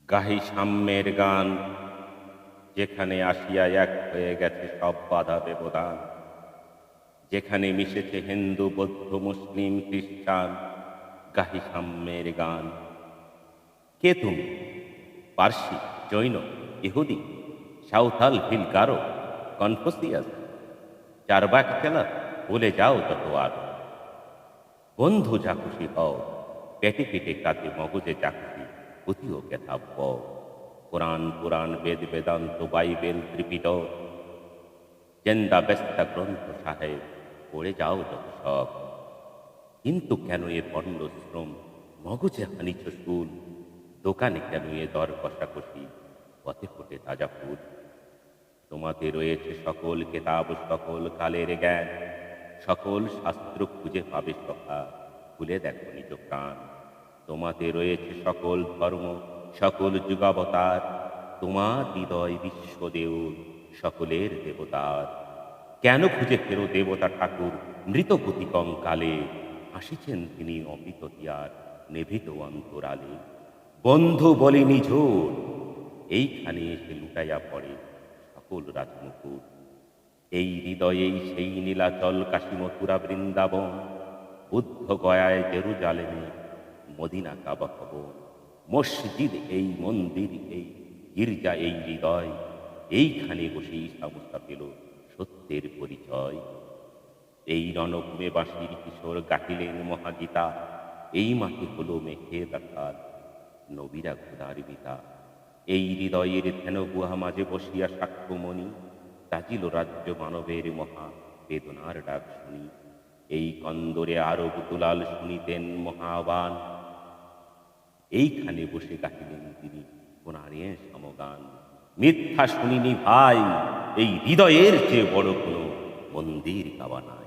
গাহি সাম্যের গান, যেখানে আসিয়া এক হয়ে গেছে সব বাধা ব্যবধান, যেখানে মিশেছে হিন্দু বৌদ্ধ মুসলিম খ্রিস্টান। গাহি সাম্যের গান। কে তুমি? পার্সি, জৈন, ইহুদি, সাঁওতাল, ভিল, গারো, কনফুসিয়াস, চারবাক চেলা, বলে যাও যত আর। বন্ধু যা খুশি হও, পেটে পেটে কাঁধে মগজে চাকরি, পুঁথিও কেতাব্য, কোরআন পুরাণ বেদ বেদান্ত বাইবেল ত্রিপিটক, জেন্দা বেস্তা গ্রন্থ সাহেব, পড়ে যাও যত সব। কিন্তু কেন এ পণ্ড শ্রম, মগজে হানিছ শুল, দোকানে কেন এ দর কষাকষি, পথে ফোটে তাজা ফুল। তোমাতে রয়েছে সকল কেতাব, সকল কালের জ্ঞান, সকল শাস্ত্র খুঁজে পাবে সখা, খুলে দেখো নিজ প্রাণ। তোমাতে রয়েছে সকল ধর্ম, সকল যুগাবতার, তোমার হৃদয় বিশ্বদেউল, সকলের দেবতার। কেন খুঁজে ফেরো দেবতা ঠাকুর মৃতগতি কঙ্কালে, হাসিছেন তিনি অমৃত হিয়ার নেভিত অন্তরালে। বন্ধু বলি নিঝুর, এইখানে এসে লুটাইয়া পড়ে সকল রাজমুকুট। এই হৃদয়েই সেই নীলাচল কাশী মথুরা বৃন্দাবন, বুদ্ধ গয়ায় জেরুজালেমে মদিনা কাবা ভবন। মসজিদ এই, মন্দির এই, গির্জা এই হৃদয়, এইখানে বসেই সামুসা পেল সত্যের পরিচয়। এই রণভূমে বাঁশির কিশোর গাহিলেন মহাগীতা, এই মাটি হলো মেঘের আকার, নবীরা খোদার বিতা। এই হৃদয়ের ধ্যান গুহা মাঝে বসিয়া সাক্ষ্যমণি, তাজিল রাজ্য মানবের মহা বেদনার ডাক শুনি। এই কন্দরে আরব দুলাল শুনিতেন মহাবান, এইখানে বসে গাহিলেন তিনি কোনারে সমগান। মিথ্যা শুনিনি ভাই, এই হৃদয়ের চেয়ে বড় কোনো মন্দির গাওয়া নাই।